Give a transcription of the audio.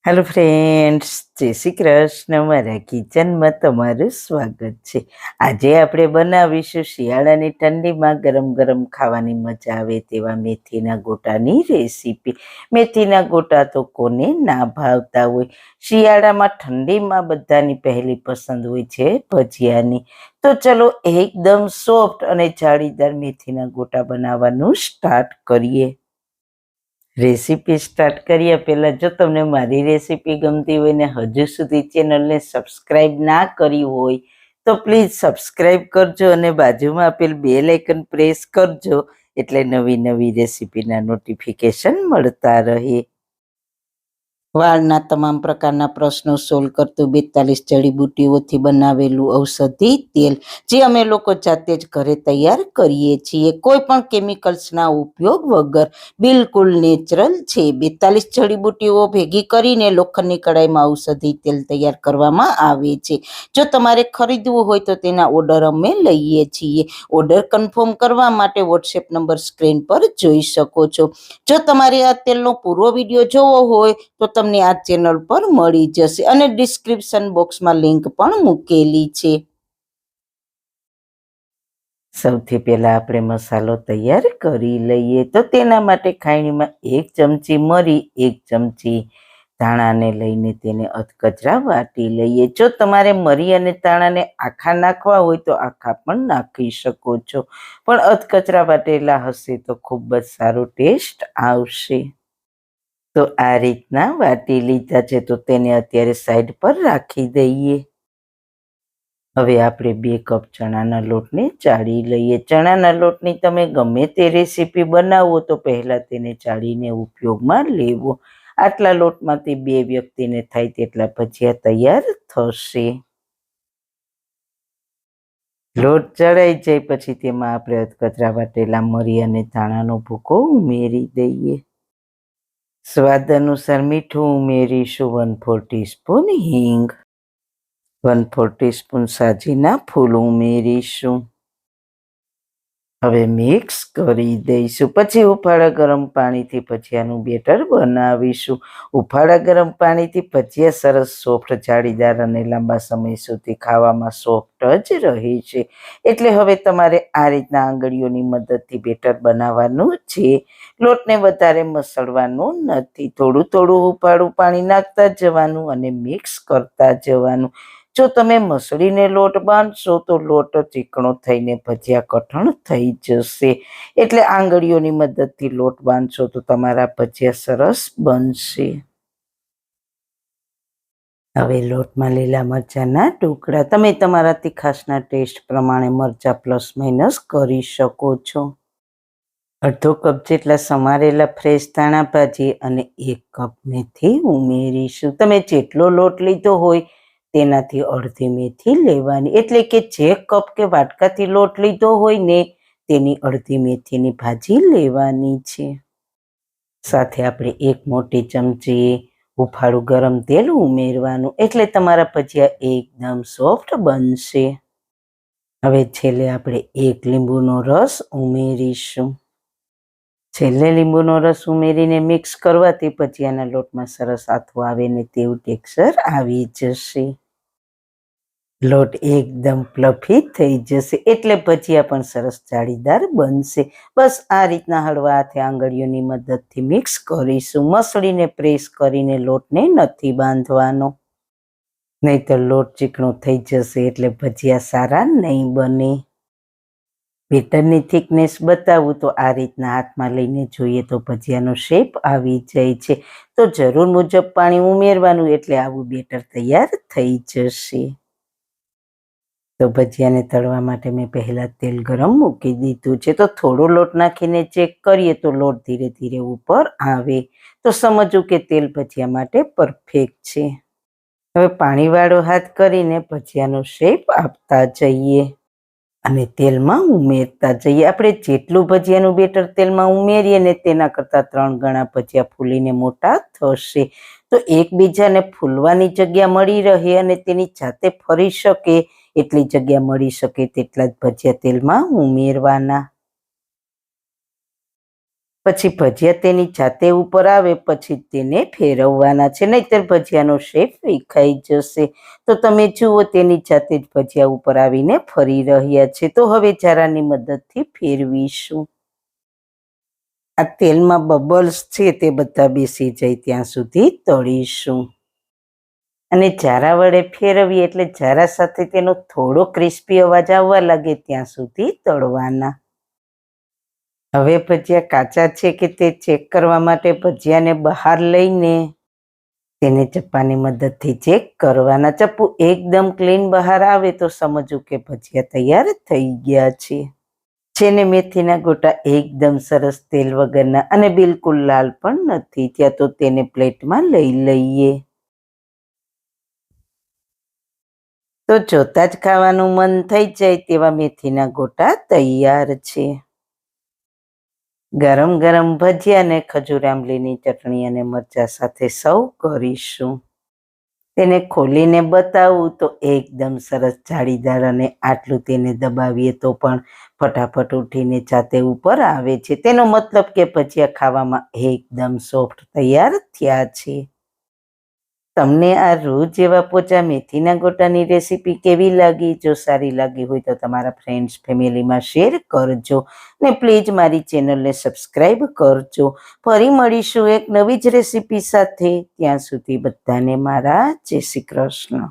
Hello friends, જય શ્રી કૃષ્ણ. મારા કિચનમાં તમારું સ્વાગત છે. આજે આપણે બનાવીશું શિયાળાની ઠંડીમાં ગરમ ગરમ ખાવાની મજા આવે તેવા મેથીના ગોટાની રેસીપી. મેથીના ગોટા તો કોને ના ભાવતા હોય. શિયાળામાં ઠંડીમાં બધાની પહેલી પસંદ હોય છે ભજીયાની. તો ચલો એકદમ સોફ્ટ અને જાળીદાર મેથીના ગોટા બનાવવાનું સ્ટાર્ટ કરીએ. રેસીપી સ્ટાર્ટ કર્યા પહેલાં જો તમને મારી રેસીપી ગમતી હોય ને હજુ સુધી ચેનલને સબસ્ક્રાઈબ ના કરી હોય તો પ્લીઝ સબસ્ક્રાઈબ કરજો અને બાજુમાં આપેલ બેલ આઇકન પ્રેસ કરજો એટલે નવી નવી રેસીપીના નોટિફિકેશન મળતા રહે. વાળના તમામ પ્રકારના પ્રશ્નો સોલ્વ કરતું 42 જડીબુટ્ટીઓથી બનાવેલું ઔષધિ તેલ જે અમે લોકો જાતે જ ઘરે તૈયાર કરીએ છીએ, કોઈ પણ કેમિકલ્સના ઉપયોગ વગર, બિલકુલ નેચરલ છે. 42 જડીબુટ્ટીઓ ભેગી કરીને લોખંડની કડાઈમાં ઔષધિ તેલ તૈયાર કરવામાં આવે છે. જો તમારે ખરીદવું હોય તો તેના ઓર્ડર અમે લઈએ છીએ. ઓર્ડર કન્ફર્મ કરવા માટે વોટ્સએપ નંબર સ્ક્રીન પર જોઈ શકો છો. જો તમારે આ તેલનો પૂરો વિડીયો જોવો હોય તો તમને આ ચેનલ પર મળી જશે અને ડિસ્ક્રિપ્શન બોક્સમાં લિંક પણ મૂકેલી છે. સૌથી પહેલા આપણે મસાલો તૈયાર કરી લઈએ. તો તેના માટે ખાયણીમાં 1 ચમચી મરી, 1 ચમચી ધાણાને લઈને તેને અધકચરા વાટી લઈએ. જો તમારે મરી અને ધાણાને આખા નાખવા હોય તો આખા પણ નાખી શકો છો, પણ અધકચરા વાટેલા હશે તો ખૂબ જ સારો ટેસ્ટ આવશે. તો આ રીતના વાટી લીધા છે તો તેને અત્યારે સાઈડ પર રાખી દઈએ. હવે આપણે 2 કપ ચણાના લોટને ચાળી લઈએ. ચણાના લોટની તમે ગમે તે રેસીપી બનાવો તો પહેલાં તેને ચાળીને ઉપયોગમાં લેવો. આટલા લોટમાંથી 2 વ્યક્તિને થાય તેટલા ભજીયા તૈયાર થશે. લોટ ચડાઈ જાય પછી તેમાં આપણે અધકચરા વાટેલા મરી અને ધાણાનો ભૂકો ઉમેરી દઈએ. સ્વાદ અનુસાર મીઠું ઉમેરીશું, 1/4 ટીસ્પૂન હિંગ, 1/4 ટીસ્પૂન સાજીના ફૂલ ઉમેરીશું. હવે મિક્સ કરી દઈશું. પછી ઉફાળા ગરમ પાણીથી ભજીયાનું બેટર બનાવીશું. ઉફાળા ગરમ પાણીથી ભજીયા સરસ સોફ્ટ, જાળીદાર અને લાંબા સમય સુધી ખાવામાં સોફ્ટ જ રહે છે. એટલે હવે તમારે આ રીતના આંગળીઓની મદદથી બેટર બનાવવાનું છે. લોટને વધારે મસળવાનું નથી. થોડું થોડું ઉફાળું પાણી નાખતા જવાનું અને મિક્સ કરતા જવાનું. જો તમે મસળીને લોટ બાંધશો તો લોટ ચીકણો થઈને ભજીયા કઠણ થઈ જશે. એટલે આંગળીઓની મદદથી લોટ બાંધશો તો તમારા ભજીયા સરસ બનશે. હવે લોટમાં લીલા મરચાંના ટુકડા, તમે તમારા તીખાશના ટેસ્ટ પ્રમાણે મરચાં પ્લસ માઇનસ કરી શકો છો. અડધો કપ જેટલા સમારેલા ફ્રેશ ધાણા ભાજી અને 1 કપ મેથી ઉમેરીશું. તમે જેટલો લોટ લીધો હોય તેનાથી અડધી મેથી લેવાની, એટલે કે જે કપ કે વાટકાથી લોટ લીધો હોય ને તેની અડધી મેથીની ભાજી લેવાની છે. સાથે આપણે 1 મોટી ચમચી હુંફાળું ગરમ તેલ ઉમેરવાનું, એટલે તમારા ભજીયા એકદમ સોફ્ટ બનશે. હવે છેલ્લે આપણે 1 લીંબુનો રસ ઉમેરીશું. છેલ્લે લીંબુનો રસ ઉમેરીને મિક્સ કરવાથી ભજીયાના લોટમાં સરસ આથો આવે ને તેવું ટેક્સચર આવી જશે. લોટ એકદમ ફ્લફી થઈ જશે એટલે ભજીયા પણ સરસ જાળીદાર બનશે. બસ આ રીતના હળવા હાથે આંગળીઓની મદદથી મિક્સ કરીશું. મસળીને પ્રેસ કરીને લોટને નથી બાંધવાનો, નહીંતર લોટ ચીકણો થઈ જશે એટલે ભજીયા સારા નહીં બને. બેટરની થિકનેસ બતાવું તો આ રીતના હાથમાં લઈને જોઈએ તો ભજીયાનો શેપ આવી જાય છે. તો જરૂર મુજબ પાણી ઉમેરવાનું, એટલે આવું બેટર તૈયાર થઈ જશે. તો ભજીયાને તળવા માટે મેં પહેલા તેલ ગરમ મૂકી દીધું છે. તો થોડો લોટ નાખીને ચેક કરીએ તો લોટ ધીરે ધીરે ઉપર આવે તો સમજવું કે તેલ ભજીયા માટે પરફેક્ટ છે. હવે પાણીવાળો હાથ કરીને ભજીયાનો શેપ આપતા જઈએ અને તેલમાં ઉમેરતા જઈએ. આપણે જેટલું ભજીયાનું બેટર તેલમાં ઉમેરીએ ને તેના કરતાં 3 ગણા ભજીયા ફૂલીને મોટા થશે. તો એકબીજાને ફૂલવાની જગ્યા મળી રહે અને તેની જાતે ફરી શકે એટલી જગ્યા મળી શકે તેટલા જ ભજીયા તેલમાં ઉમેરવાના. પછી ભજીયા તેની જાતે ઉપર આવે પછી તેને ફેરવવાના છે, નહીંતર ભજીયાનો શેપ વિખાઈ જશે. તો તમે જુઓ તેની જાતે જ ભજીયા ઉપર આવીને ફરી રહ્યા છે. તો હવે જારાની મદદથી ફેરવીશું. આ તેલમાં બબલ્સ છે તે બધા બેસી જાય ત્યાં સુધી તળીશું. અને જારા વડે ફેરવીએ એટલે જારા સાથે તેનો થોડો ક્રિસ્પી અવાજ આવવા લાગે ત્યાં સુધી તળવાના. હવે ભજીયા કાચા છે કે તે ચેક કરવા માટે ભજીયાને બહાર લઈને તેને ચપ્પાની મદદથી ચેક કરવાના. ચપ્પુ એકદમ ક્લીન બહાર આવે તો સમજવું કે ભજીયા તૈયાર થઈ ગયા છે. જેને મેથીના ગોટા એકદમ સરસ તેલ વગરના અને બિલકુલ લાલ પણ નથી થયા. તો તેને પ્લેટમાં લઈ લઈએ. તો જોતા જ ખાવાનું મન થઈ જાય તેવા મેથીના ગોટા તૈયાર છે. ગરમ ગરમ ભજીયા અને ખજૂર આંબલીની ચટણી અને મરચાં સાથે સર્વ કરીશું. તેને ખોલીને બતાવું તો એકદમ સરસ જાળીદાર અને આટલું તેને દબાવીએ તો પણ ફટાફટ ઉઠીને જાતે ઉપર આવે છે. તેનો મતલબ કે ભજીયા ખાવામાં એકદમ સોફ્ટ તૈયાર થયા છે. તમને આ રોજ જેવા પોચા મેથીના ગોટાની રેસીપી કેવી લાગી? જો સારી લાગી હોય તો તમારા ફ્રેન્ડ્સ ફેમિલીમાં શેર કરજો ને પ્લીઝ મારી ચેનલને સબસ્ક્રાઈબ કરજો. ફરી મળીશું એક નવી જ રેસીપી સાથે. ત્યાં સુધી બધાને મારા જય શ્રી કૃષ્ણ.